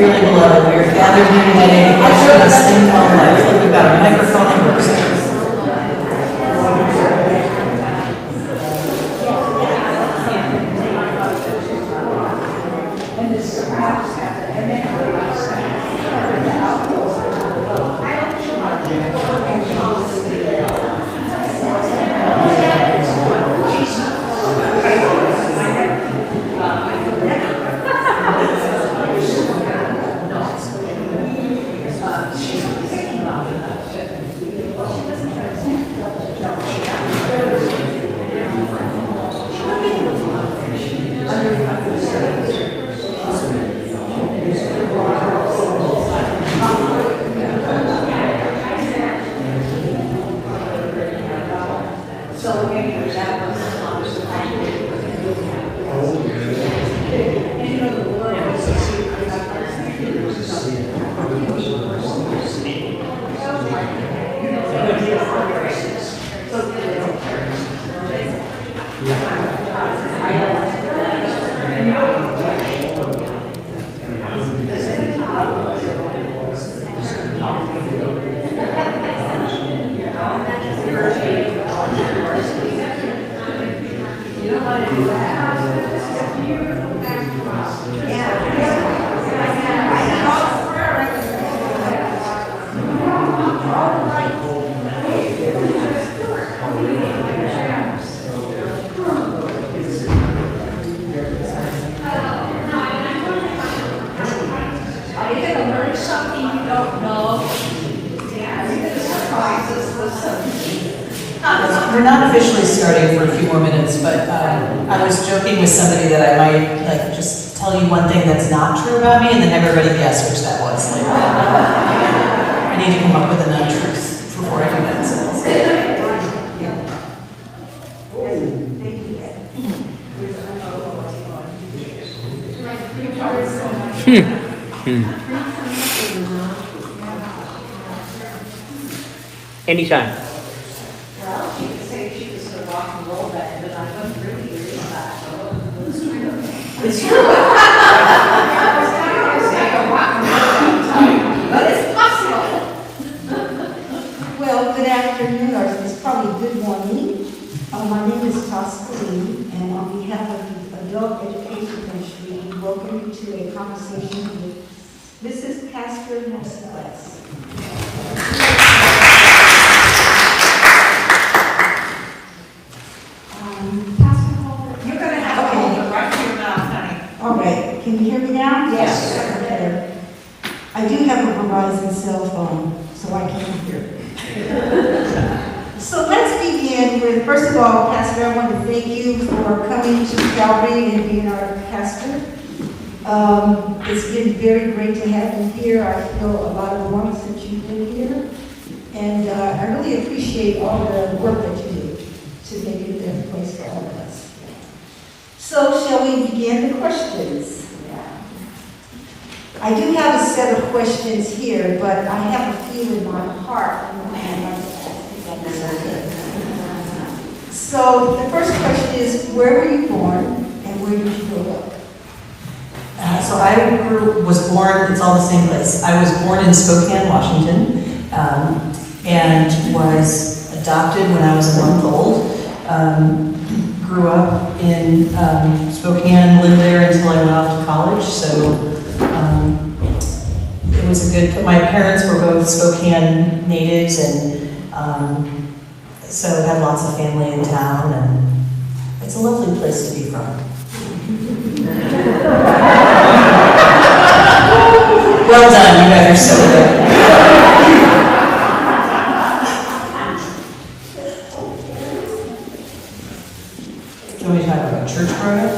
dearly beloved, we are gathered here today to usher this thing called life. Look, we've got a microphone and we're We're not officially starting for a few more minutes, but I was joking with somebody that I might just tell you one thing that's not true about me and then everybody guess which that was later. I need to come up with an untruth before I do that sentence. Anytime. Well, she could say she was a rock and roll band, but I wasn't really hear that. It's true. But it's possible. Well, good afternoon, or it's probably good morning. My name is Toscaline, and on behalf of the Adult Education Ministry, we welcome you to a conversation with Mrs. Pastor Marci Glass. You're going to have to hold it right to your mouth, honey. All right, can you hear me now? Yes. Okay. I do have a Verizon cell phone, so I can hear. So let's begin with, first of all, Pastor, I want to thank you for coming to Calvary and being our pastor. It's been very great to have you here. I feel a lot of warmth since you've been here. And I really appreciate all the work that you do to make it a better place for all of us. So shall we begin the questions? I do have a set of questions here, but I have a few in my heart. So the first question is, where were you born and where did you grow up? So I was born, it's all the same place. I was born in Spokane, Washington, and was adopted when I was a month old. Grew up in Spokane, lived there until I went off to college, so it was a good, my parents were both Spokane natives, and so had lots of family in town, and it's a lovely place to be from. Well done, you guys are so good. Do you want me to talk about church growing up?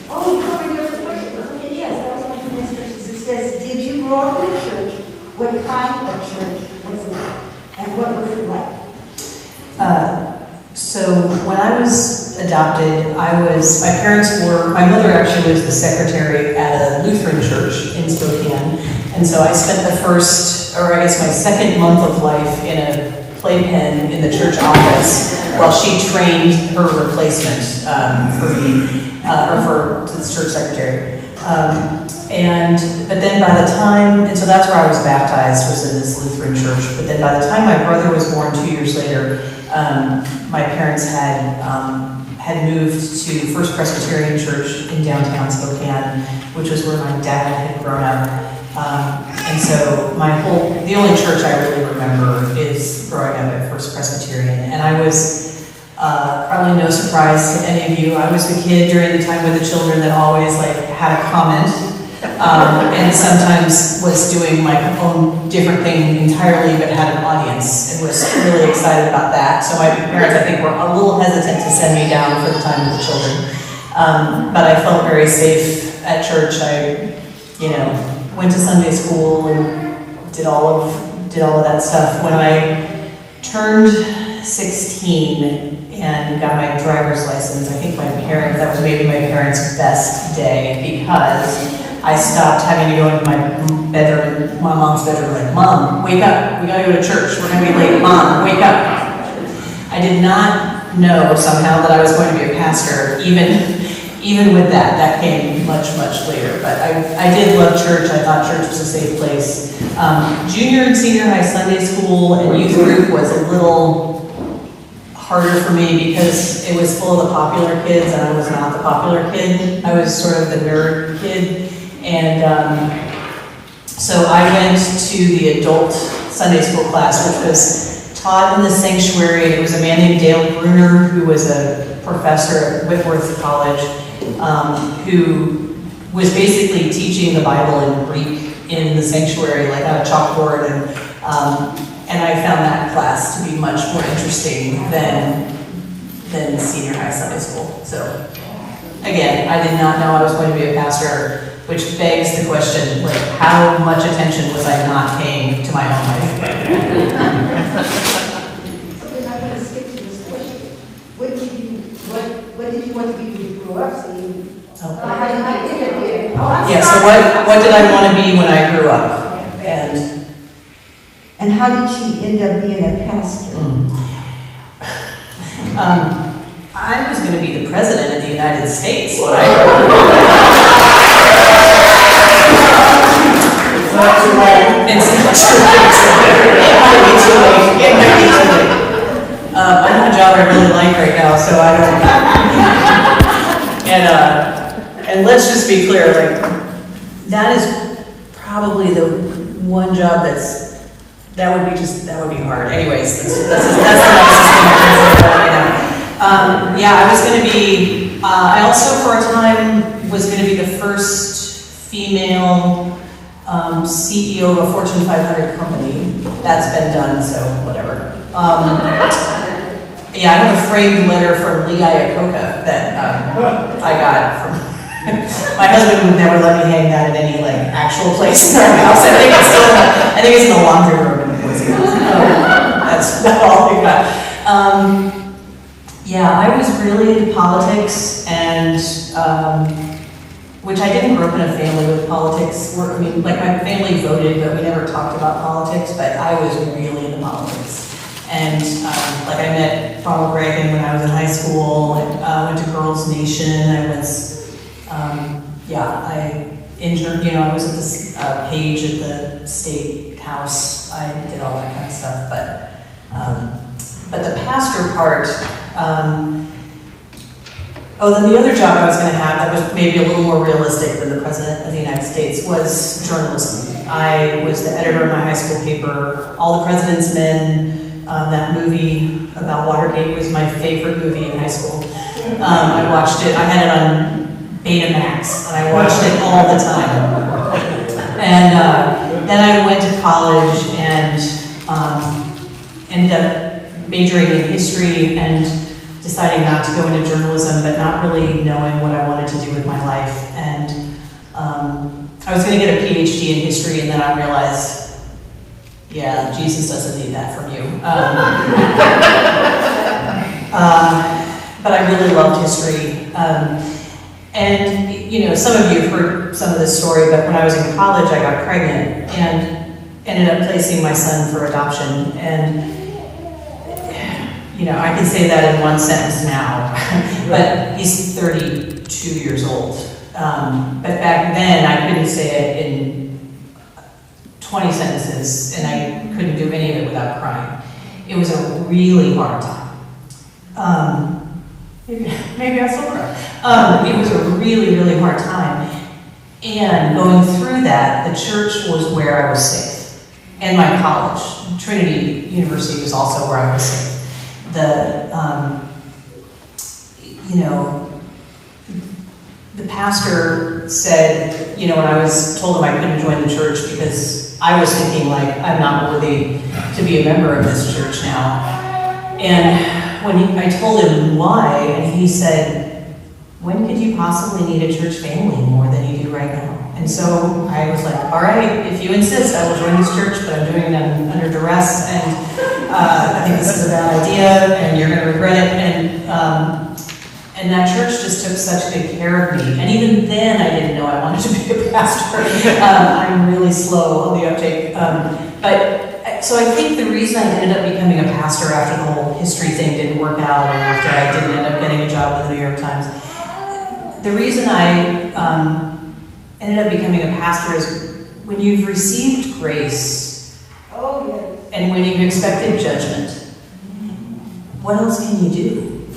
Oh, you covered your question. Okay, yes, that was one of the next questions. It says, did you grow up in a church? What kind of church was it? And what was it like? So when I was adopted, my mother actually was the secretary at a Lutheran church in Spokane. And so I spent the first, or I guess my second month of life in a playpen in the church office while she trained her replacement for me, or for the church secretary. But then by the time, and so that's where I was baptized, was in this Lutheran church. But then by the time my brother was born 2 years later, my parents had moved to First Presbyterian Church in downtown Spokane, which was where my dad had grown up. And so the only church I really remember is growing up at First Presbyterian. And I was, probably no surprise to any of you, I was the kid during the time with the children that always had a comment, and sometimes was doing my own different thing entirely, but had an audience and was really excited about that. So my parents, I think, were a little hesitant to send me down for the time with the children. But I felt very safe at church. I, went to Sunday school and did all of that stuff. When I turned 16 and got my driver's license, I think that was maybe my parents' best day, because I stopped having to go into my mom's bedroom, like, Mom, wake up, we gotta go to church, we're gonna be late, Mom, wake up. I did not know somehow that I was going to be a pastor, even with that came much, much later. But I did love church. I thought church was a safe place. Junior and senior high Sunday school and youth group was a little harder for me because it was full of the popular kids and I was not the popular kid. I was sort of the nerd kid. And so I went to the adult Sunday school class, which was taught in the sanctuary. It was a man named Dale Bruner, who was a professor at Whitworth College, who was basically teaching the Bible in Greek in the sanctuary, like on a chalkboard, and I found that class to be much more interesting than senior high Sunday school. So again, I did not know I was going to be a pastor, which begs the question, like, how much attention was I not paying to my own life? Okay, I'm going to skip to this question. What did you want to be when you grew up? So Yeah, so what did I want to be when I grew up? And how did she end up being a pastor? I was going to be the president of the United States when I grew up. It's not too late. It's not too late. It might be too late. It might be too late. I have a job I really like right now, so I don't. And let's just be clear, like, that is probably the one job that would be hard. Anyways, that's the nicest thing I can say. Yeah, I was going to be. I also, for a time, was going to be the first female CEO of a Fortune 500 company. That's been done, so whatever. Yeah, I have a framed letter from Lee Iacocca that I got from. My husband would never let me hang that in any actual place in our house. I think it's in the laundry room in the Boise. That's all I got. Yeah, I was really into politics, and which I didn't grow up in a family with politics. My family voted, but we never talked about politics. But I was really into politics. And I met Ronald Reagan when I was in high school. I went to Girls Nation. I was, I interned. I was at this page at the state house. I did all that kind of stuff. But the pastor part. Then the other job I was going to have that was maybe a little more realistic than the President of the United States was journalism. I was the editor of my high school paper, All the President's Men. That movie about Watergate was my favorite movie in high school. I watched it, I had it on Betamax, and I watched it all the time. And then I went to college and ended up majoring in history and deciding not to go into journalism, but not really knowing what I wanted to do with my life. And I was going to get a PhD in history, and then I realized, yeah, Jesus doesn't need that from you. But I really loved history. And, some of you have heard some of this story, but when I was in college, I got pregnant and ended up placing my son for adoption. And I can say that in one sentence now, but he's 32 years old. But back then, I couldn't say it in 20 sentences, and I couldn't do any of it without crying. It was a really hard time. Maybe I still cry. It was a really, really hard time. And going through that, the church was where I was safe. And my college, Trinity University, was also where I was safe. The pastor said, when I was told him I couldn't join the church because I was thinking like, I'm not worthy to be a member of this church now. And when I told him why, and he said, when could you possibly need a church family more than you do right now? And so I was like, all right, if you insist, I will join this church, but I'm doing it under duress, and I think this is a bad idea, and you're going to regret it. And that church just took such good care of me. And even then, I didn't know I wanted to be a pastor. I'm really slow on the uptake. So I think the reason I ended up becoming a pastor after the whole history thing didn't work out, and after I didn't end up getting a job with the New York Times, the reason I ended up becoming a pastor is when you've received grace, and when you've expected judgment, what else can you do?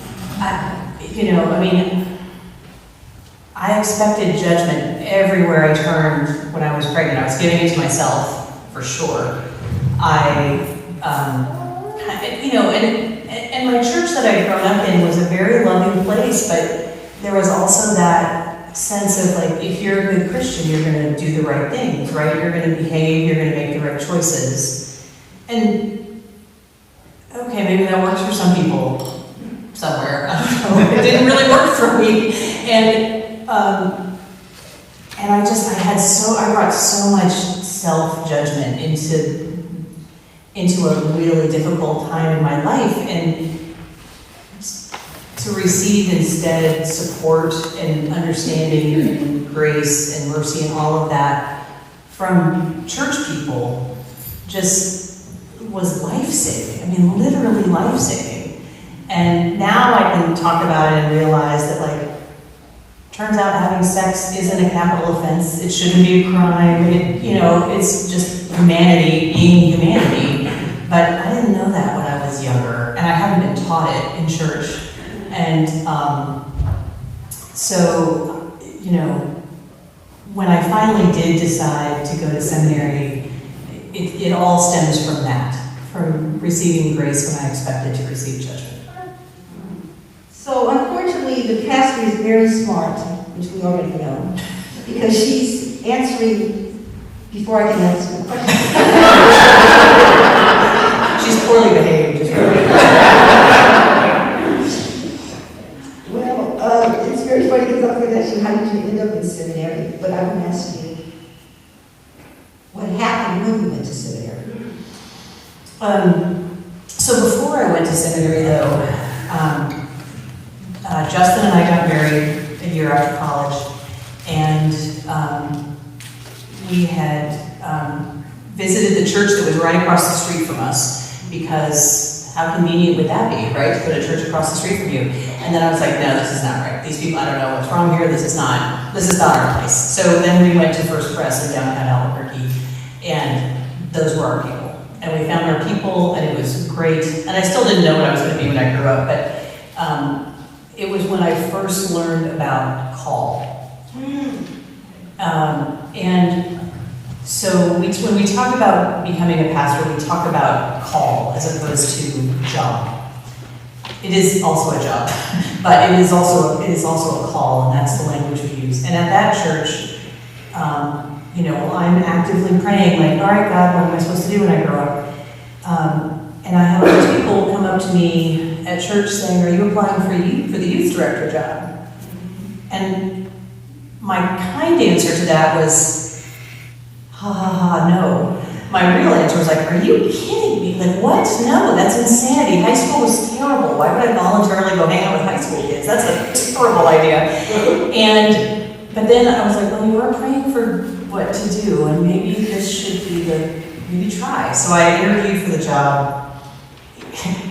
I expected judgment everywhere I turned when I was pregnant. I was giving it to myself, for sure. And my church that I'd grown up in was a very loving place, but there was also that sense of like, if you're a good Christian, you're going to do the right things, right? You're going to behave, you're going to make the right choices. And, okay, maybe that works for some people somewhere. I don't know. It didn't really work for me. And I brought so much self-judgment into a really difficult time in my life, and to receive instead support and understanding and grace and mercy and all of that from church people just was life-saving. I mean, literally life-saving. And now I can talk about it and realize that, like, turns out having sex isn't a capital offense. It shouldn't be a crime. It's just humanity being humanity. But I didn't know that when I was younger, and I hadn't been taught it in church. And when I finally did decide to go to seminary, it all stems from that, from receiving grace when I expected to receive judgment. So unfortunately, the pastor is very smart, which we already know, because she's answering before I can answer the question. She's poorly behaved. Well, it's very funny because I was going to ask you, how did you end up in seminary? But I won't ask you what happened when you went to seminary. So before I went to seminary, though, Justin and I got married a year after college, and we had visited the church that was right across the street from us, because how convenient would that be, right, to put a church across the street from you? And then I was like, no, this is not right. These people, I don't know what's wrong here. This is not our place. So then we went to First Pres in downtown Albuquerque, and those were our people. And we found our people, and it was great. And I still didn't know what I was going to be when I grew up, but it was when I first learned about call. And so when we talk about becoming a pastor, we talk about call as opposed to job. It is also a job, but it is also a call, and that's the language we use. And at that church, I'm actively praying, like, all right, God, what am I supposed to do when I grow up? And I have those people come up to me at church saying, are you applying for the youth director job? And my kind answer to that was, no. My real answer was like, are you kidding me? Like, what? No, that's insanity. High school was terrible. Why would I voluntarily go hang out with high school kids? That's a terrible idea. But then I was like, well, you are praying for what to do, and maybe this should be maybe try. So I interviewed for the job.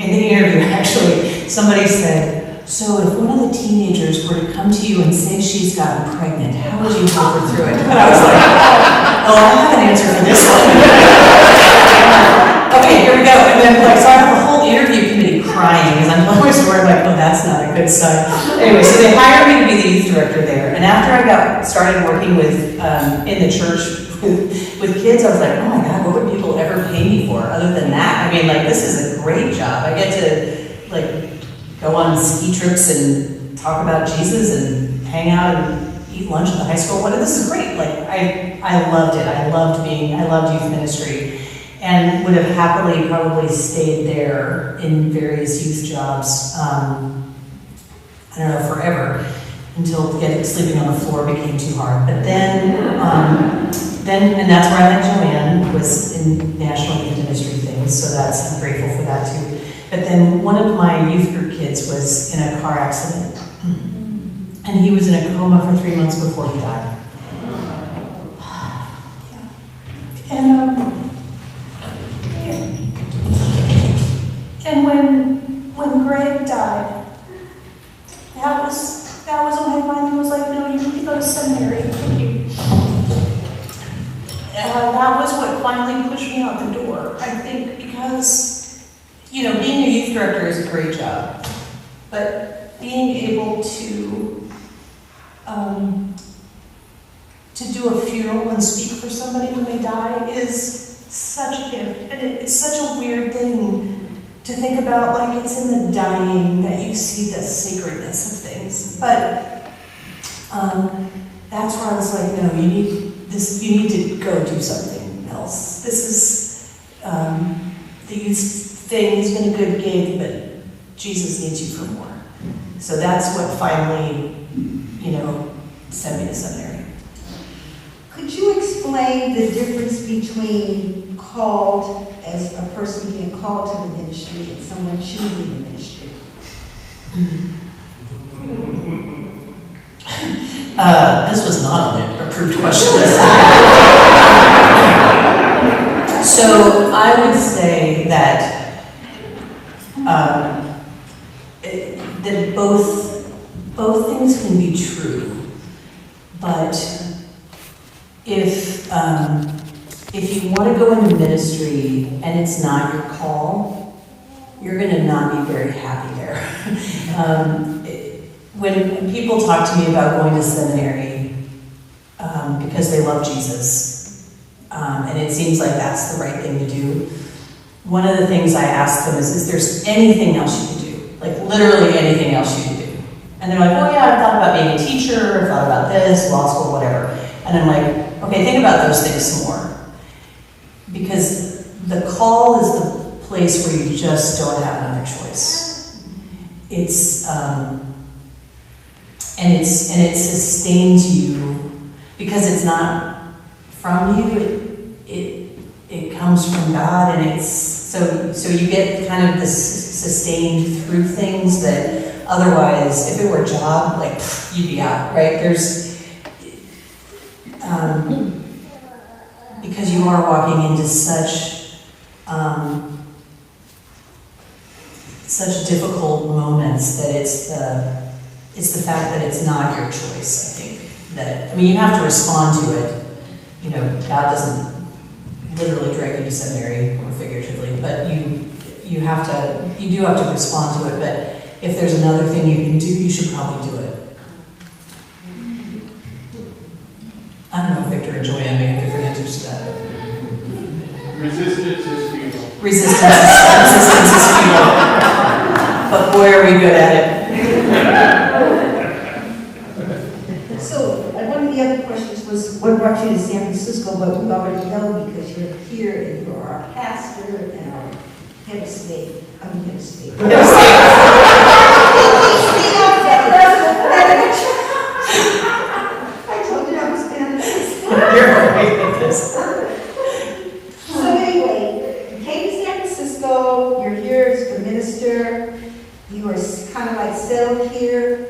in the interview, actually, somebody said, so if one of the teenagers were to come to you and say she's gotten pregnant, how would you help her through it? And I was like, oh, I have an answer for this one. Okay, here we go. And then, like, so I have the whole interview committee crying because I'm always worried, like, oh, that's not a good sign. Anyway, so they hired me to be the youth director there. And after I started working with, in the church with kids, I was like, oh my God, what would people ever pay me for other than that? I mean, like, this is a great job. I get to, like, go on ski trips and talk about Jesus and hang out and eat lunch at the high school. This is great. Like, I loved it. I loved youth ministry. And would have happily probably stayed there in various youth jobs, I don't know, forever, until sleeping on the floor became too hard. But then, and that's where I met Joanne, was in national youth ministry things, so I'm grateful for that too. But then one of my youth group kids was in a car accident, and he was in a coma for 3 months before he died. And when Greg died, that was when I finally was like, no, you need to go to seminary. That was what finally pushed me out the door, I think, because, being a youth director is a great job, but being able to do a funeral and speak for somebody when they die is such a gift, and it's such a weird thing to think about, like, it's in the dying that you see the sacredness of things. But that's where I was like, no, you need to go do something else. This is the youth thing has been a good gig, but Jesus needs you for more. So that's what finally, sent me to seminary. Could you explain the difference between called, as a person being called to the ministry, and someone choosing the ministry? This was not an approved question. So I would say that that both things can be true, but if you want to go into ministry and it's not your call, you're going to not be very happy there. When people talk to me about going to seminary because they love Jesus, and it seems like that's the right thing to do, one of the things I ask them is there anything else you can do? Like, literally anything else you can do? And they're like, oh yeah, I've thought about being a teacher, I've thought about this, law school, whatever. And I'm like, okay, think about those things some more. Because the call is the place where you just don't have another choice. It sustains you because it's not from you, it comes from God, and it's so you get kind of this sustained through things that otherwise, if it were a job, like, you'd be out, right? Because you are walking into such difficult moments that it's the fact that it's not your choice, I think. You have to respond to it. God doesn't literally drag you to seminary, or figuratively, but you do have to respond to it. But if there's another thing you can do, you should probably do it. I don't know if Victor and Joanne may have different answers to that. Resistance is futile. Resistance is futile. But boy, are we good at it. So, one of the other questions was, what brought you to San Francisco? But we already know because you're here and you're our pastor and our head of state. Head of state. I told you I was going to You're right with this. So anyway, you came to San Francisco, you're here as the minister, you are kind of like settled here.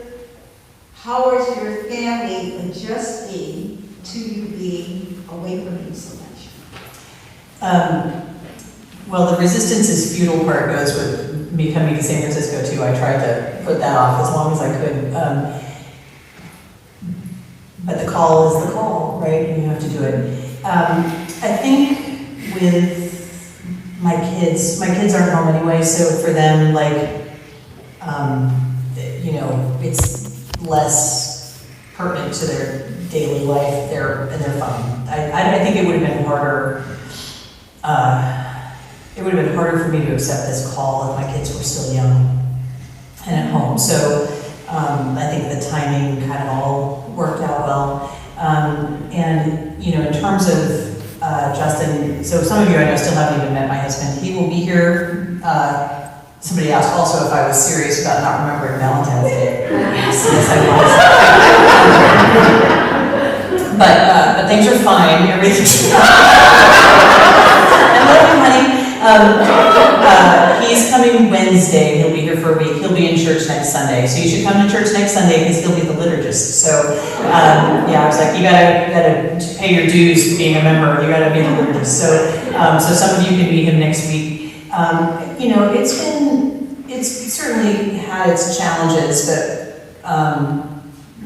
How is your family adjusting to you being away from him so much? well, the resistance is futile part goes with me coming to San Francisco too. I tried to put that off as long as I could. But the call is the call, right? And you have to do it. I think with my kids aren't home anyway, so for them, like, you know, it's less pertinent to their daily life. They're fine. I think it would have been harder. It would have been harder for me to accept this call if my kids were still young and at home. So I think the timing kind of all worked out well. And you know, in terms of Justin, so some of you I know still haven't even met my husband. He will be here. Somebody asked also if I was serious about not remembering Valentine's Day. Yes, I was. But things are fine. Everything's fine. I love you, honey. He's coming Wednesday. He'll be here for a week. He'll be in church next Sunday. So you should come to church next Sunday because he'll be the liturgist. So yeah, I was like, you gotta pay your dues being a member. You gotta be the liturgist. So some of you can meet him next week. You know, it's certainly had its challenges, but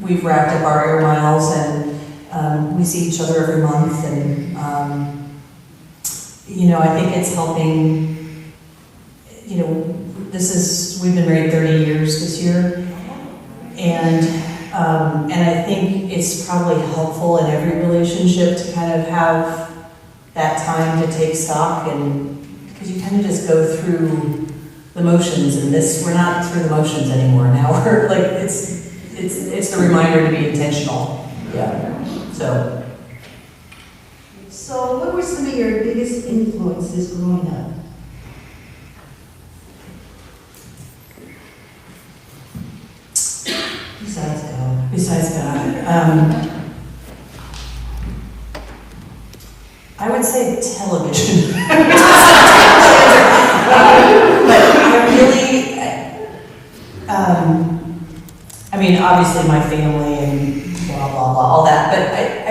we've racked up our air miles and we see each other every month, and you know, I think it's helping. You know, we've been married 30 years this year, and I think it's probably helpful in every relationship to kind of have that time to take stock, and because you kind of just go through the motions, and we're not through the motions anymore. Now we're like, it's the reminder to be intentional. Yeah. So what were some of your biggest influences growing up? Besides God. I would say television. But I really, I mean, obviously my family and blah, blah, blah, all that, but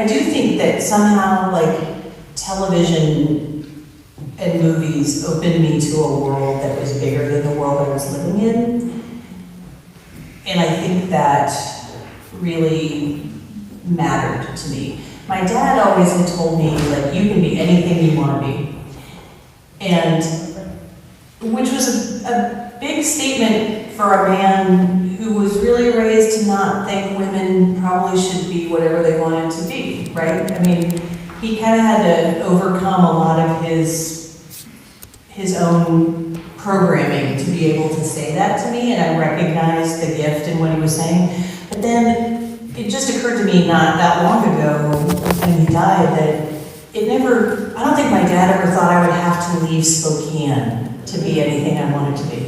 I do think that somehow, like, television and movies opened me to a world that was bigger than the world I was living in. And I think that really mattered to me. My dad always had told me, like, you can be anything you want to be. And which was a big statement for a man who was really raised to not think women probably should be whatever they wanted to be, right? I mean, he kind of had to overcome a lot of his own programming to be able to say that to me, and I recognized the gift in what he was saying. But then it just occurred to me not that long ago when he died that I don't think my dad ever thought I would have to leave Spokane to be anything I wanted to be.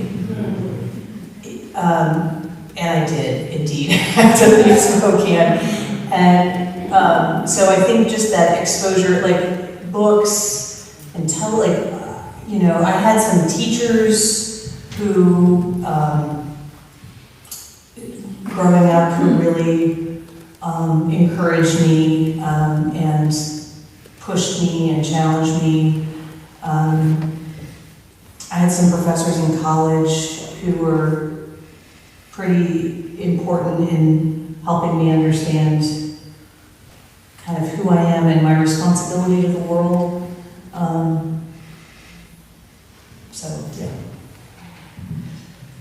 And I did, indeed, have to leave Spokane. And so I think just that exposure, like books and you know, I had some teachers who, growing up, who really encouraged me and pushed me and challenged me. I had some professors in college who were pretty important in helping me understand kind of who I am and my responsibility to the world. Yeah.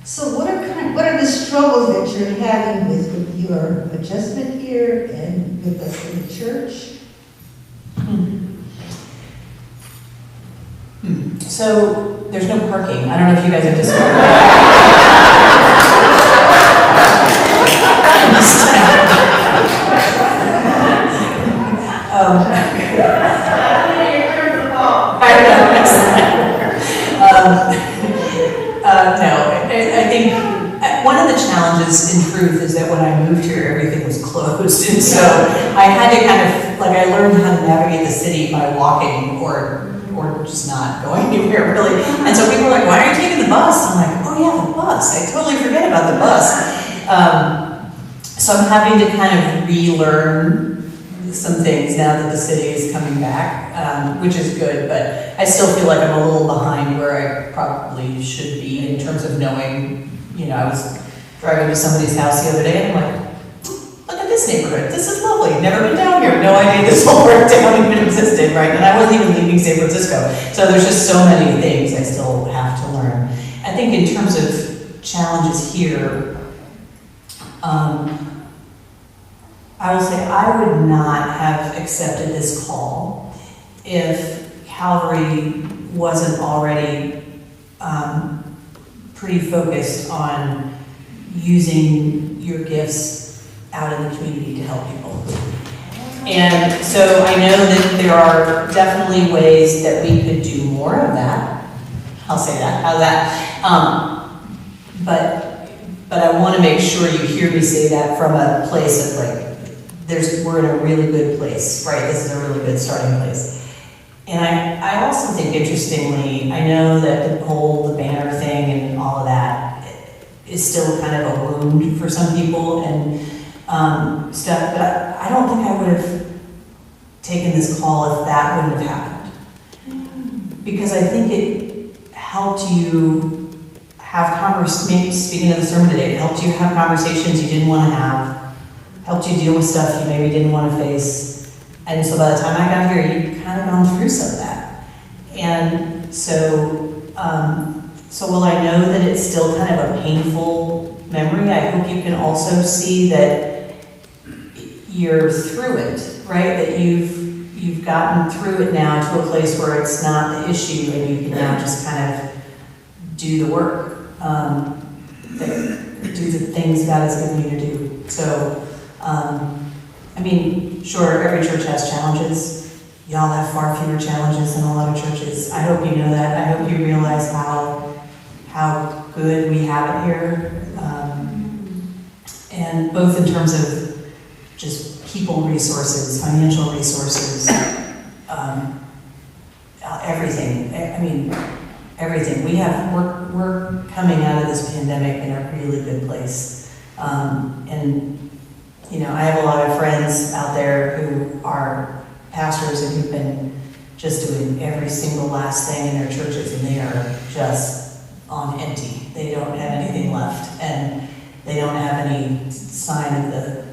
So what are the struggles that you're having with your adjustment here and with us in the church? So there's no parking. I don't know if you guys have discovered No, I think one of the challenges in truth is that when I moved here, everything was closed. And so I had to kind of, like, I learned how to navigate the city by walking or just not going anywhere, really. And so people were like, why are you taking the bus? I'm like, oh yeah, the bus. I totally forget about the bus. So I'm having to kind of relearn some things now that the city is coming back, which is good, but I still feel like I'm a little behind where I probably should be in terms of knowing, I was driving to somebody's house the other day and I'm like, look at this neighborhood, this is lovely, never been down here, no idea this whole down even existed, right? And I wasn't even leaving San Francisco. So there's just so many things I still have to learn. I think in terms of challenges here, I will say I would not have accepted this call if Calvary wasn't already pretty focused on using your gifts out in the community to help people. And so I know that there are definitely ways that we could do more of that. I'll say that, how's that? But I want to make sure you hear me say that from a place of like, we're in a really good place, right? This is a really good starting place. And I also think, interestingly, I know that the banner thing and all of that is still kind of a wound for some people and stuff, but I don't think I would have taken this call if that wouldn't have happened. Because I think it helped you have conversations, speaking of the sermon today, it helped you have conversations you didn't want to have, helped you deal with stuff you maybe didn't want to face. And so by the time I got here, you'd kind of gone through some of that. And so while I know that it's still kind of a painful memory, I hope you can also see that you're through it, right? That you've gotten through it now to a place where it's not the issue and you can now just kind of do the work, do the things God has given you to do. So, sure, every church has challenges. Y'all have far fewer challenges than a lot of churches. I hope you know that. I hope you realize how good we have it here. And both in terms of just people resources, financial resources, everything. Everything. We're coming out of this pandemic in a really good place. I have a lot of friends out there who are pastors and who've been just doing every single last thing in their churches, and they are just on empty. They don't have anything left, and they don't have any sign of the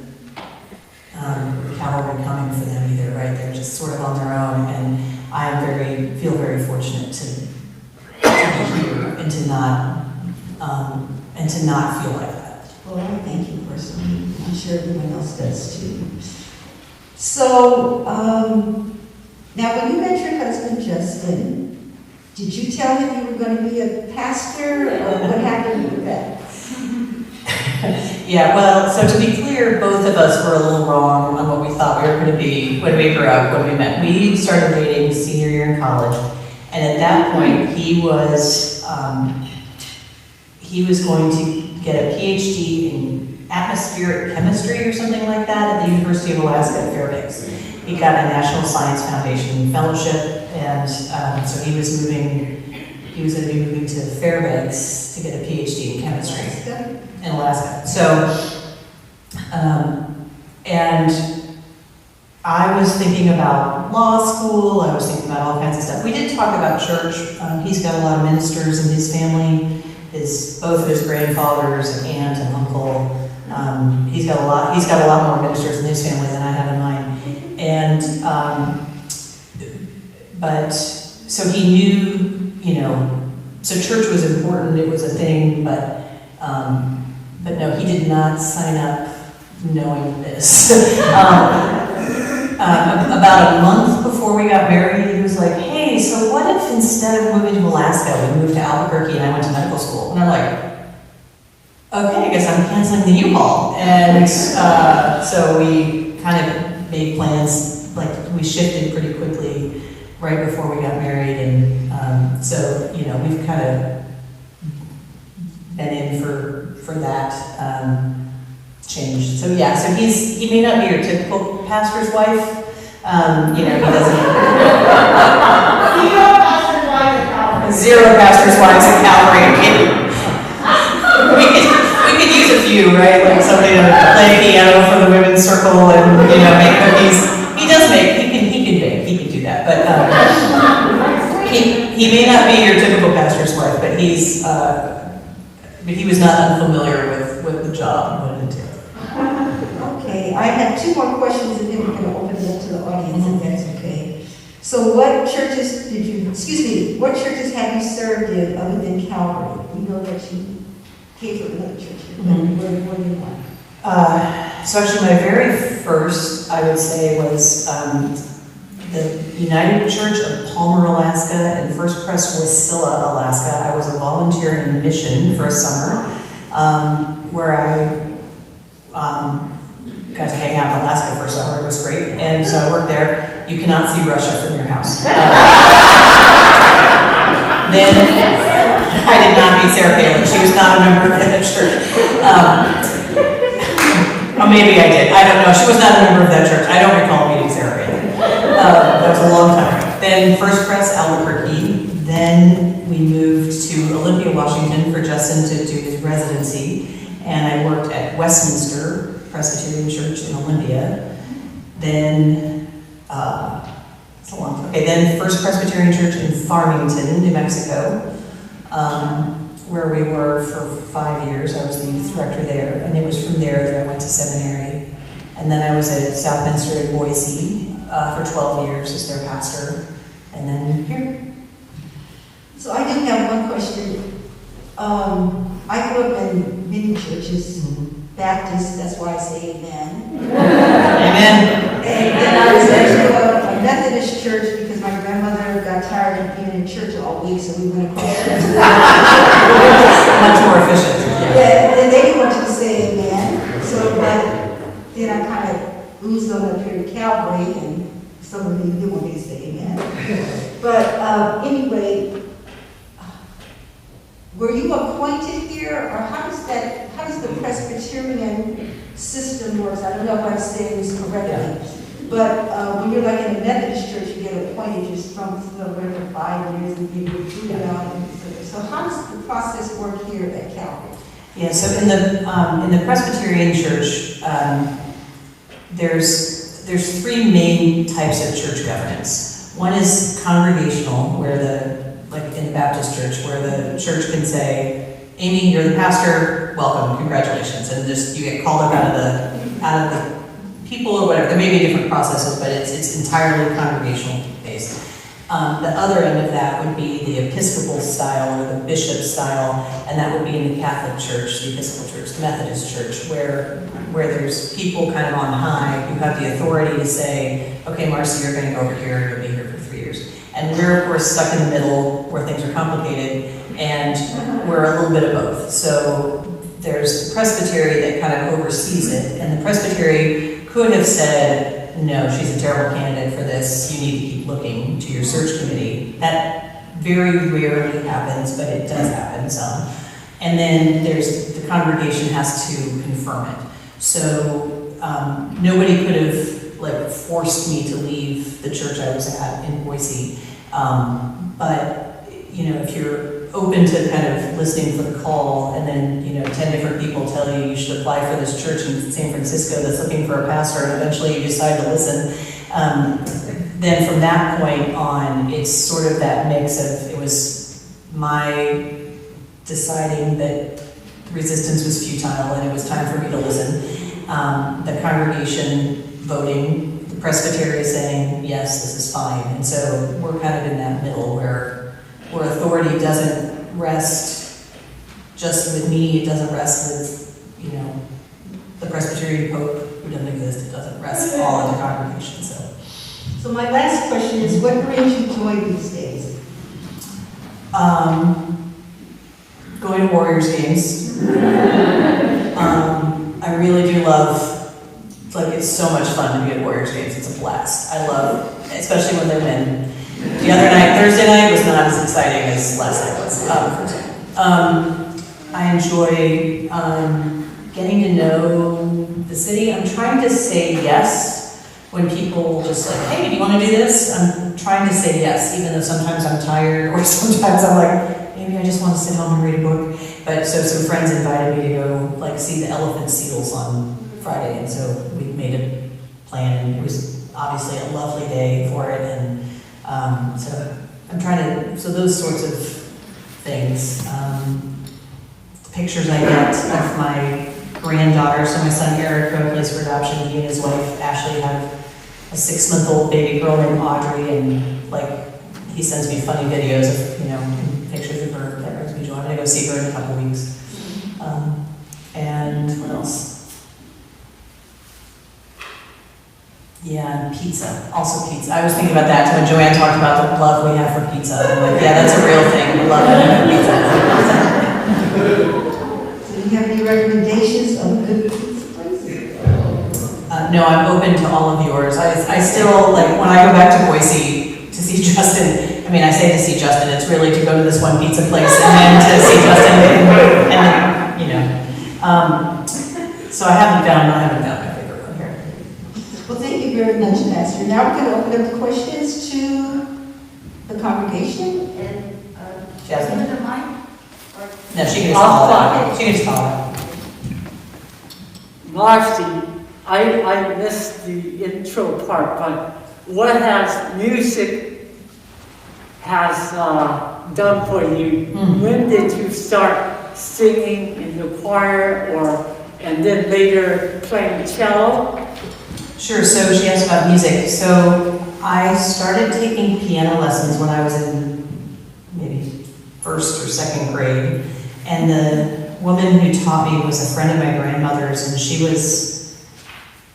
cavalry coming for them either, right? They're just sort of on their own, and I feel very fortunate to be here and to not feel like that. Well, I thank you personally. I'm sure everyone else does too. So, now when you met your husband, Justin, did you tell him you were going to be a pastor, or what happened with that? Yeah, well, so to be clear, both of us were a little wrong on what we thought we were going to be when we grew up, when we met. We started dating senior year in college, and at that point, he was going to get a PhD in atmospheric chemistry or something like that at the University of Alaska at Fairbanks. He got a National Science Foundation fellowship, and so he was going to be moving to Fairbanks to get a PhD in chemistry in Alaska. So, and I was thinking about law school, I was thinking about all kinds of stuff. We did talk about church. He's got a lot of ministers in his family. Both of his grandfathers, an aunt and uncle. He's got a lot more ministers in his family than I have in mine. And but so he knew, so church was important. It was a thing, but no, he did not sign up knowing this. About a month before we got married, he was like, hey, so what if instead of moving to Alaska, we moved to Albuquerque and I went to medical school? And I'm like, okay, I guess I'm canceling the U-Haul. And so we kind of made plans, like we shifted pretty quickly right before we got married. And so, we've kind of been in for that change. So yeah, so he may not be your typical pastor's wife. He doesn't. Zero pastor's wives at Calvary. We could use a few, right? Like somebody to play piano for the women's circle and make cookies. day, he can do that. But he may not be your typical pastor's wife, but he was not unfamiliar with the job and what it entailed. Okay, I have two more questions and then we're going to open it up to the audience if that's okay. So what churches what churches have you served in other than Calvary? We know that you came from another church. Where do you want? So actually my very first, I would say, was the United Church of Palmer, Alaska, and First Pres Wasilla, Alaska. I was a volunteer in mission for a summer, where I got to hang out in Alaska for a summer. It was great, and so I worked there. You cannot see Russia from your house. Then I did not meet Sarah Palin. She was not a member of that church. Or maybe I did. I don't know. She was not a member of that church. I don't recall meeting Sarah Palin. That was a long time ago. Then First Pres Albuquerque. Then we moved to Olympia, Washington for Justin to do his residency. And I worked at Westminster Presbyterian Church in Olympia. Then, it's a long time. Okay, then First Presbyterian Church in Farmington, New Mexico, where we were for 5 years. I was the youth director there, and it was from there that I went to seminary. And then I was at Southminster in Boise for 12 years as their pastor, and then here. So I do have one question. I grew up in many churches, Baptist, that's why I say amen. Amen. And I was actually a Methodist church because my grandmother got tired of being in church all week, so we went across. Much more efficient. Yeah, and they didn't want you to say amen. So, but then I kind of oozed on up here to Calvary, and some of you didn't want me to say amen. But anyway, were you appointed here, or how does the Presbyterian system works? I don't know if I'm saying this correctly, but when you're like in a Methodist church, you get appointed just from somewhere for 5 years and you get recruited out. So how does the process work here at Calvary? Yeah, so in the Presbyterian church, there's three main types of church governance. One is congregational, where like in the Baptist church, where the church can say, Amy, you're the pastor, welcome, congratulations, and just you get called up out of the people or whatever. There may be different processes, but it's entirely congregational based. The other end of that would be the Episcopal style or the bishop style, and that would be in the Catholic Church, the Episcopal Church, the Methodist Church, where there's people kind of on high who have the authority to say, okay, Marci, you're going to go over here, you'll be here for 3 years. And we're, of course, stuck in the middle where things are complicated, and we're a little bit of both. So there's the presbytery that kind of oversees it, and the presbytery could have said, no, she's a terrible candidate for this, you need to keep looking to your search committee. That very rarely happens, but it does happen some. And then the congregation has to confirm it. So nobody could have forced me to leave the church I was at in Boise. But if you're open to kind of listening for the call, and then 10 different people tell you you should apply for this church in San Francisco that's looking for a pastor, and eventually you decide to listen, then from that point on, it's sort of that mix of, it was my deciding that resistance was futile and it was time for me to listen. The congregation voting, the presbytery saying, yes, this is fine. And so we're kind of in that middle where authority doesn't rest just with me, it doesn't rest with, the Presbyterian Pope, who doesn't exist, it doesn't rest all in the congregation. So my last question is, what brings you joy these days? Going to Warriors games. I really do love, it's so much fun to be at Warriors games. It's a blast. I love, especially when they win. The other night, Thursday night, was not as exciting as last night was. I enjoy getting to know the city. I'm trying to say yes when people just hey, do you want to do this? I'm trying to say yes, even though sometimes I'm tired, or sometimes I'm like, maybe I just want to sit home and read a book. But so some friends invited me to go see the elephant seals on Friday, and so we made a plan, and it was obviously a lovely day for it, and so I'm trying to, so those sorts of things. Pictures I get of my granddaughter, so my son Eric, who plays for adoption, he and his wife Ashley have a 6-month-old baby girl named Audrey, and like he sends me funny videos of, pictures of her. That brings me joy. I'm gonna go see her in a couple weeks. And what else? Yeah, and pizza. Also pizza. I was thinking about that when Joanne talked about the love we have for pizza. I'm like, yeah, that's a real thing. The love we have for pizza. Do you have any recommendations of good pizza places? No, I'm open to all of yours. I still, like, when I go back to Boise to see Justin, I say to see Justin, it's really to go to this one pizza place and then to see Justin so I haven't found my favorite one here. Well, thank you very much, Pastor. Now we're going to open up the questions to the congregation. And, Jasmine? give it a mic? No, she can just follow that. She can just follow that. Marci, I missed the intro part, but what has music done for you? When did you start singing in the choir, and then later playing cello? Sure, so she asked about music. So I started taking piano lessons when I was in maybe 1st or 2nd grade. And the woman who taught me was a friend of my grandmother's, and she was,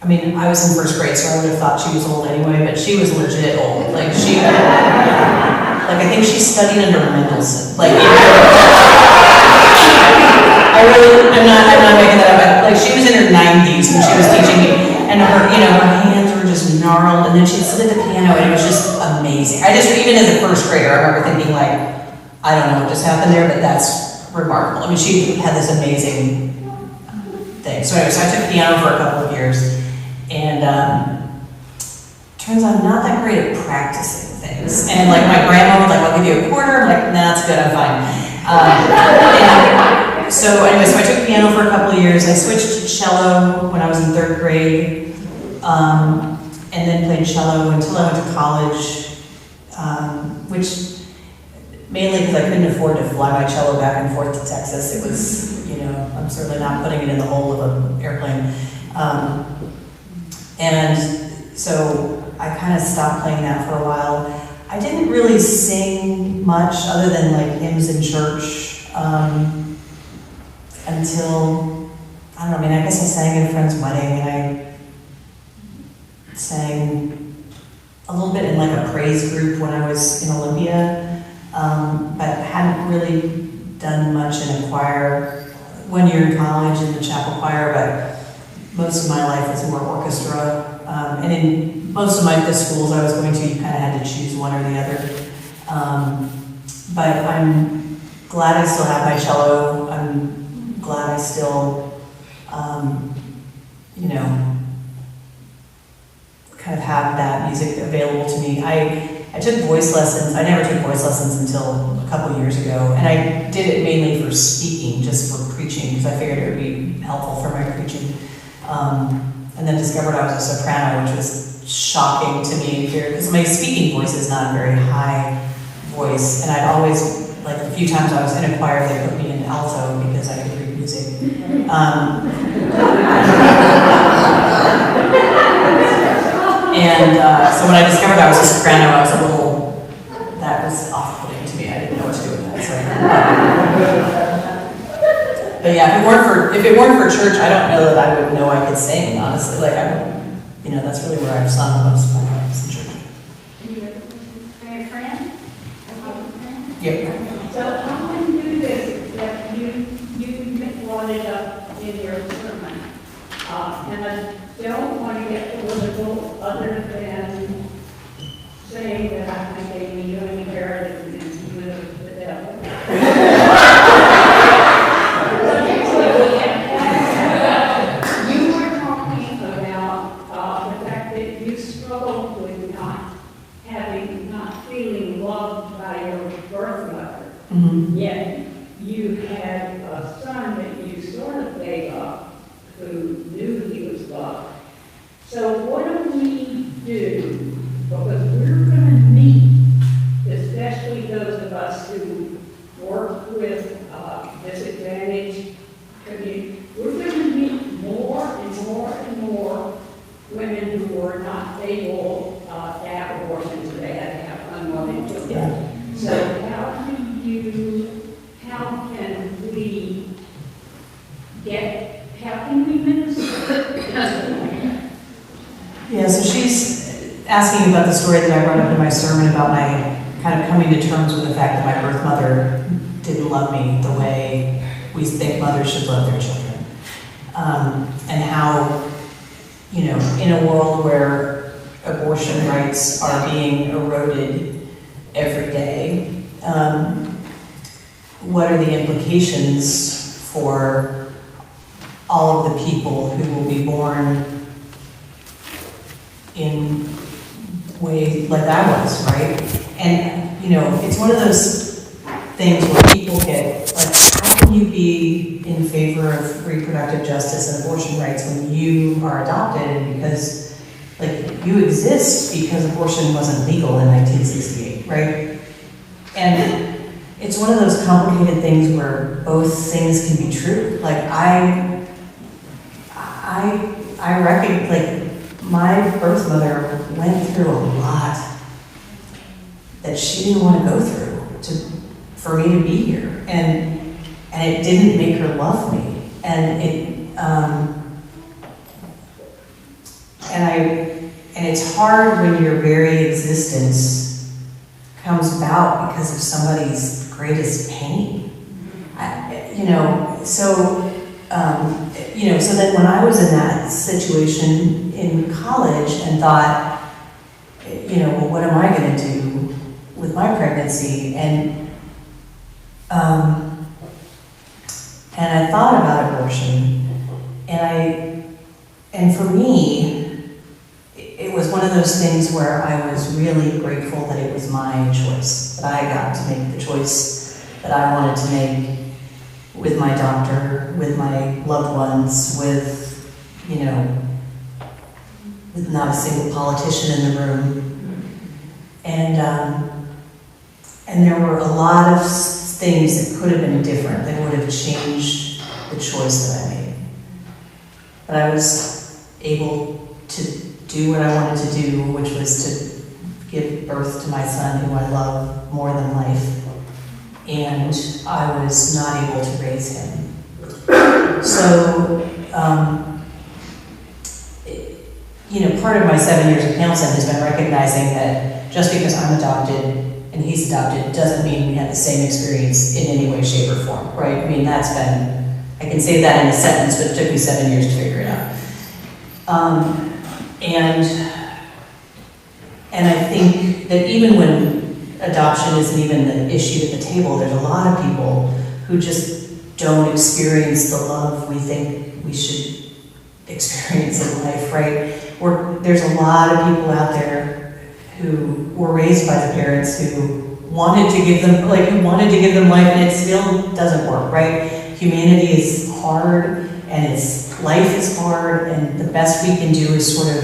I was in 1st grade, so I would have thought she was old anyway, but she was legit old. Like I think she studied under Mendelssohn. I'm not making that up, but like she was in her 90s when she was teaching me, and her hands were just gnarled, and then she'd sit at the piano, and it was just amazing. Even as a 1st grader, I remember thinking like, I don't know what just happened there, but that's remarkable. She had this amazing thing. So anyway, so I took piano for a couple of years, and turns out I'm not that great at practicing things. And like my grandma would I'll give you a quarter. I'm like, nah, that's good, I'm fine. So anyway, so I took piano for a couple of years. I switched to cello when I was in 3rd grade, and then played cello until I went to college, which mainly because I couldn't afford to fly my cello back and forth to Texas. It was, I'm certainly not putting it in the hole of an airplane. And so I kind of stopped playing that for a while. I didn't really sing much other than like hymns in church until, I don't know, I guess I sang at a friend's wedding, and I sang a little bit in like a praise group when I was in Olympia, but hadn't really done much in a choir. 1 year in college in the chapel choir, but most of my life was more orchestra. And in most of the schools I was going to, you kind of had to choose one or the other. But I'm glad I still have my cello. I'm glad I still, kind of have that music available to me. I took voice lessons. I never took voice lessons until a couple years ago, and I did it mainly for speaking, just for preaching, because I figured it would be helpful for my preaching. And then discovered I was a soprano, which was shocking to me here, because my speaking voice is not a very high voice, and I'd always, a few times I was in a choir, they put me in alto because I could read music. So when I discovered I was a soprano, I was that was off-putting to me. I didn't know what to do with that. So. But yeah, if it weren't for church, I don't know that I would know I could sing, honestly. That's really where I've sung most of my life, in church. Your friend? Yep. So I'm going to do this, that you brought it up in your sermon. And I don't want to get political other than saying that I think they be doing better than you the devil. You were talking about the fact that you struggled with not feeling loved by your birth mother. Mm-hmm. Yet you had a son that you sort of gave up who knew he was loved. So what do we do, because we're gonna meet, especially those of us who work with disadvantaged communities, we're gonna meet more and more and more women who are not able to have abortions, they had to have unwanted children. Yeah. So how can we minister? Yeah, so she's asking about the story that I brought up in my sermon about my kind of coming to terms with the fact that my birth mother didn't love me the way we think mothers should love their children. And how, you know, in a world where abortion rights are being eroded every day, what are the implications for all of the people who will be born in ways like I was, right? And, you know, it's one of those things where people get, like, how can you be in favor of reproductive justice and abortion rights when you are adopted and because, like, you exist because abortion wasn't legal in 1968, right? And it's one of those complicated things where both things can be true. Like, I reckon, like, my birth mother went through a lot that she didn't want to go through for me to be here, and it didn't make her love me, and it's hard when your very existence comes about because of somebody's greatest pain. So then when I was in that situation in college and thought, well, what am I going to do with my pregnancy? And I thought about abortion, and for me, it was one of those things where I was really grateful that it was my choice, that I got to make the choice that I wanted to make with my doctor, with my loved ones, with not a single politician in the room. And there were a lot of things that could have been different, that would have changed the choice that I made. But I was able to do what I wanted to do, which was to give birth to my son, who I love more than life. And I was not able to raise him. So, part of my 7 years of counseling has been recognizing that just because I'm adopted and he's adopted doesn't mean we had the same experience in any way, shape, or form, right? I mean, I can say that in a sentence, but it took me 7 years to figure it out. And I think that even when adoption isn't even the issue at the table, there's a lot of people who just don't experience the love we think we should experience in life, right? There's a lot of people out there who were raised by the parents who wanted to give them life, and it still doesn't work, right? Humanity is hard, and life is hard, and the best we can do is sort of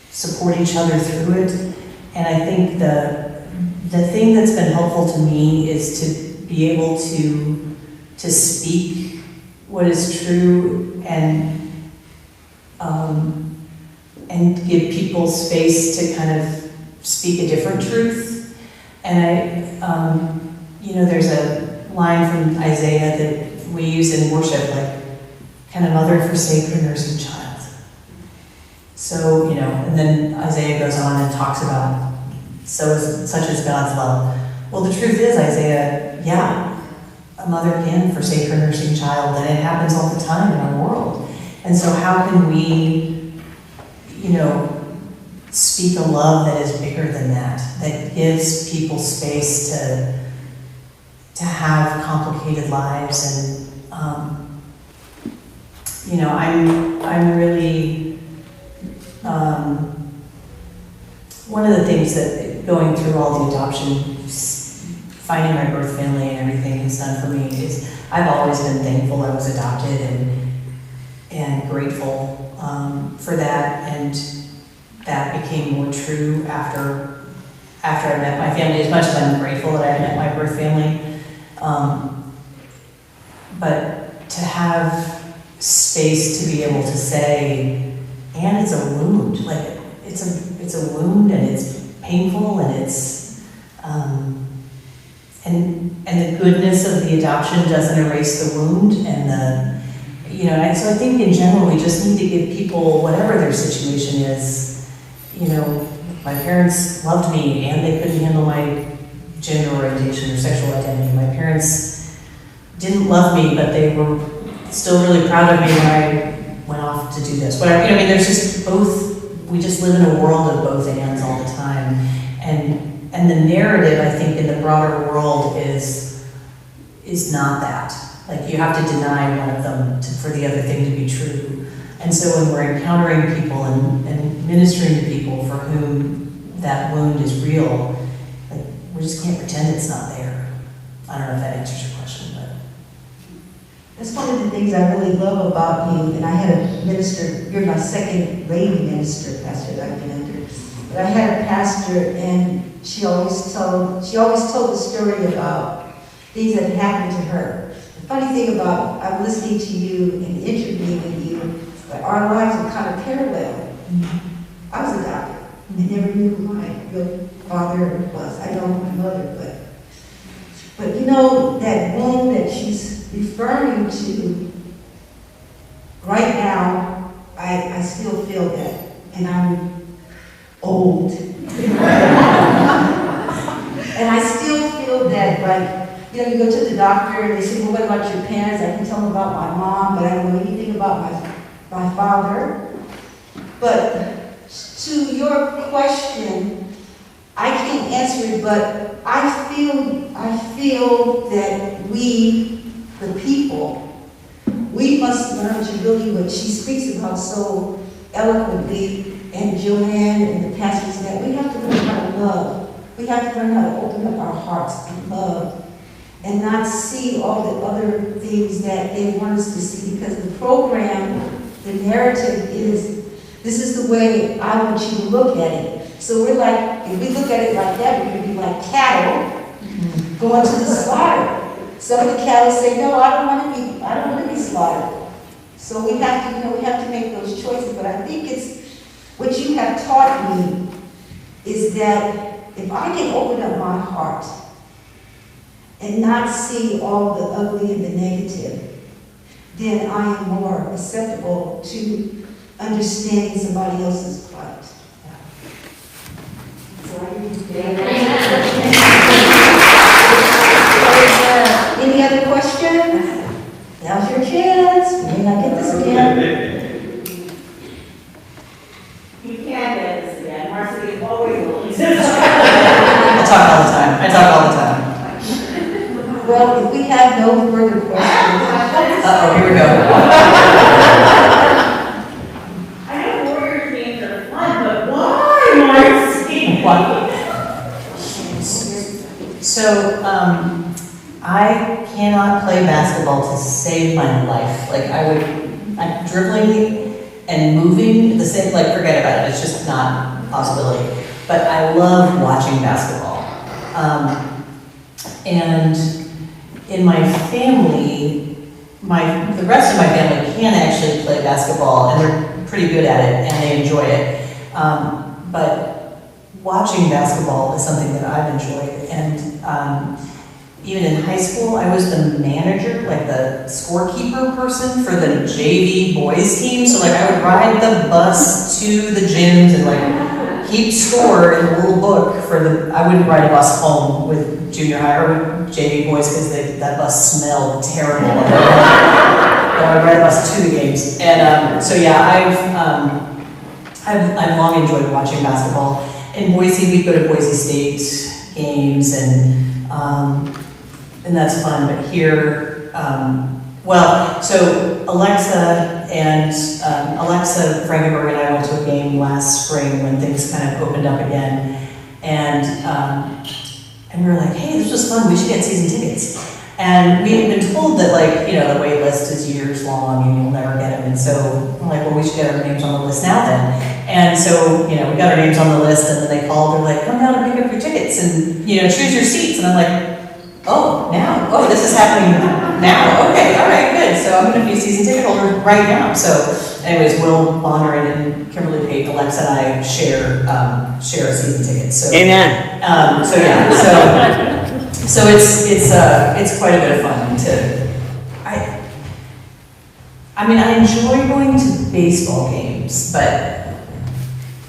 support each other through it. And I think the thing that's been helpful to me is to be able to speak what is true and give people space to kind of speak a different truth. And there's a line from Isaiah that we use in worship, like, can a mother forsake her nursing child? So, and then Isaiah goes on and talks about such is God's love. Well, the truth is, Isaiah, yeah, a mother can forsake her nursing child, and it happens all the time in our world. And so how can we, speak a love that is bigger than that gives people space to have complicated lives? And, I'm really, one of the things that going through all the adoption, finding my birth family and everything has done for me is I've always been thankful I was adopted and grateful for that. And that became more true after I met my family, as much as I'm grateful that I met my birth family. But to have space to be able to say, and it's a wound, like it's a wound and it's painful and it's, and the goodness of the adoption doesn't erase the wound and and so I think in general we just need to give people, whatever their situation is, my parents loved me and they couldn't handle my gender orientation or sexual identity. My parents didn't love me, but they were still really proud of me when I went off to do this. Whatever, there's just both, we just live in a world of both ands all the time. And the narrative, I think, in the broader world is not that. Like, you have to deny one of them for the other thing to be true. And so when we're encountering people and ministering to people for whom that wound is real, like, we just can't pretend it's not there. I don't know if that answers your question, but. That's one of the things I really love about you, and I had a minister, you're my second lady minister, Pastor, that I've been under. But I had a pastor, and she always told the story about things that happened to her. The funny thing about, I'm listening to you and interviewing you, but our lives are kind of parallel. I was adopted. I never knew who my real father was. I know my mother, but that wound that she's referring to, right now, I still feel that, and I'm old. And I still feel that, like, you go to the doctor and they say, well, what about your parents? I can tell them about my mom, but I don't know anything about my father. But to your question, I can't answer it, but I feel that we, the people, we must learn to really, what she speaks about so eloquently, and Joanne and the pastors, that we have to learn how to love. We have to learn how to open up our hearts and love, and not see all the other things that they want us to see, because the program, the narrative is, this is the way I want you to look at it. So we're like, if we look at it like that, we're going to be like cattle going to the slaughter. Some of the cattle say, no, I don't want to be slaughtered. So we have to make those choices. But I think it's, what you have taught me is that if I can open up my heart and not see all the ugly and the negative, then I am more acceptable to understanding somebody else's plight. Any other questions? Now's your chance. You may not get this again. You can get this again. Marci is always willing. I talk all the time. Well, if we have no further questions. Uh-oh, here we go. I know warrior games are fun, but why, Marci? So, I cannot play basketball to save my life. Like, I'm dribbling and moving the same, like, forget about it. It's just not a possibility. But I love watching basketball. And in my family, the rest of my family can actually play basketball, and they're pretty good at it, and they enjoy it. But watching basketball is something that I've enjoyed. And even in high school, I was the manager, like the scorekeeper person for the JV boys team. So like I would ride the bus to the gyms and like keep score in the little book I wouldn't ride a bus home with junior high or with JV boys because that bus smelled terrible. But I would ride a bus to the games. And so yeah, I've long enjoyed watching basketball. In Boise, we'd go to Boise State games and that's fun, but here, so Alexa Frankenberg and I went to a game last spring when things kind of opened up again, and we were like, hey, this was fun, we should get season tickets. And we had been told that, like, the wait list is years long and you'll never get them, and so we're like, well, we should get our names on the list now then. And so, you know, we got our names on the list, and then they called, they're like, come down and pick up your tickets, and, you know, choose your seats, and I'm like, oh, now, oh, this is happening now, okay, all right, good, so I'm gonna be a season ticket holder right now. So anyways, Will Bonner and Kimberly Pate, Alexa and I share a season ticket, so. Amen. So yeah, so it's quite a bit of fun to, I mean, I enjoy going to baseball games, but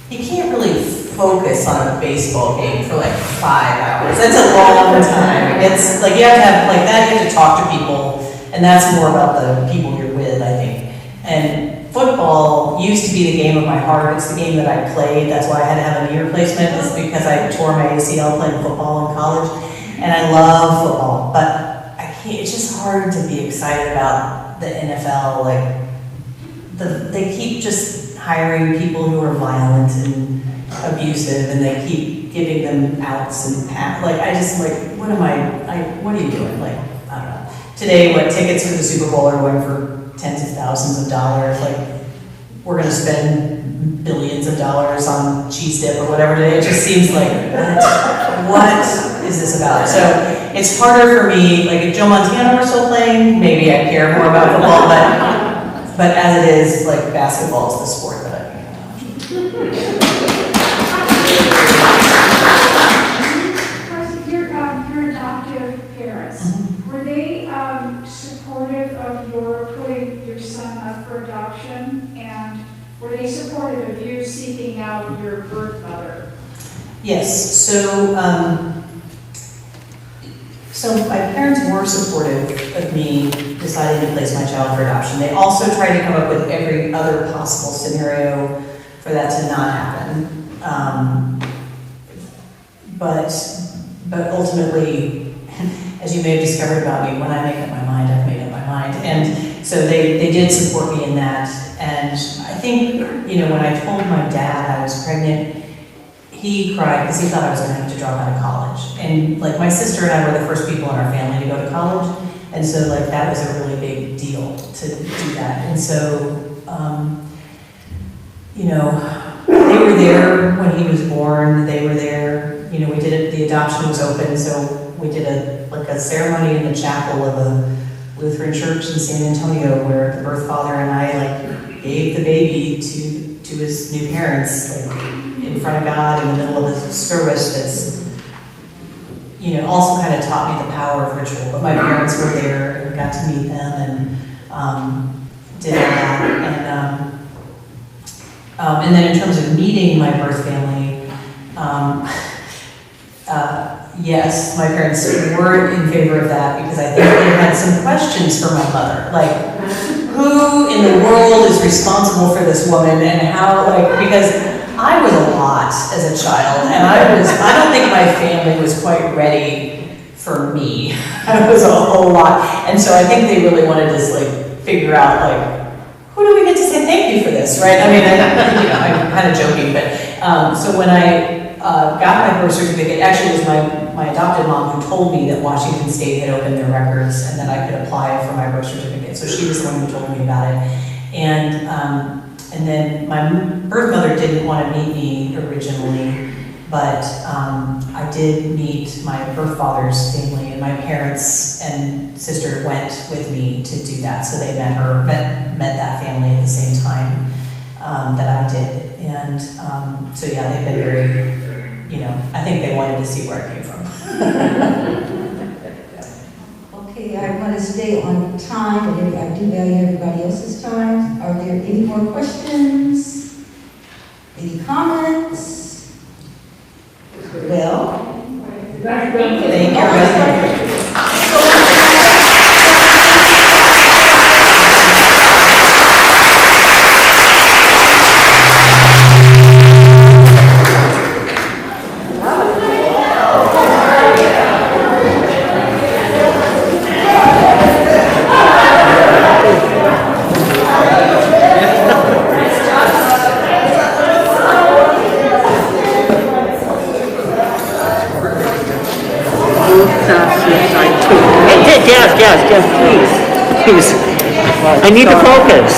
you can't really focus on a baseball game for like 5 hours. That's a long time. It's like you have to have like that, you have to talk to people, and that's more about the people you're with, I think. And football used to be the game of my heart. It's the game that I played. That's why I had to have a knee replacement, is because I tore my ACL playing football in college. And I love football, but I can't, it's just hard to be excited about the NFL. Like, they keep just hiring people who are violent and abusive, and they keep giving them outs and like, I just like, what are you doing? Like, I don't know. Today, what tickets for the Super Bowl are going for tens of thousands of dollars. Like, we're gonna spend billions of dollars on cheese dip or whatever today. It just seems like, what is this about? So it's harder for me, like if Joe Montana were still playing, maybe I'd care more about football, but as it is, like basketball is the sport that I Your adoptive parents, were they supportive of your putting your son up for adoption? And were they supportive of you seeking out your birth mother? Yes, so my parents were supportive of me deciding to place my child for adoption. They also tried to come up with every other possible scenario for that to not happen. But ultimately, as you may have discovered about me, when I make up my mind, I've made up my mind. And so they did support me in that. And I think, you know, when I told my dad I was pregnant, he cried because he thought I was going to have to drop out of college. And like my sister and I were the first people in our family to go to college. And so like that was a really big deal to do that. And so, you know, they were there when he was born. They were there, you know, we did it, the adoption was open. So we did a ceremony in the chapel of a Lutheran church in San Antonio where the birth father and I like gave the baby to his new parents, like in front of God in the middle of the service. That's, you know, also kind of taught me the power of ritual. But my parents were there and got to meet them and did all that. And then in terms of meeting my birth family, yes, my parents were in favor of that because I think they had some questions for my mother, like who in the world is responsible for this woman and how, like, because I was a lot as a child, and I don't think my family was quite ready for me. I was a whole lot. And so I think they really wanted to like figure out like, who do we get to say thank you for this, right? I mean, you know, I'm kind of joking, but so when I got my birth certificate, actually it was my adopted mom who told me that Washington State had opened their records and that I could apply for my birth certificate. So she was the one who told me about it. And then my birth mother didn't want to meet me originally, but I did meet my birth father's family, and my parents and sister went with me to do that. So they met that family at the same time that I did. And so yeah, they've been very, you know, I think they wanted to see where I came from. Okay, I want to stay on time, and I do value everybody else's time. Are there any more questions? Any comments? Well, Thank you. Yes, please. I need to focus.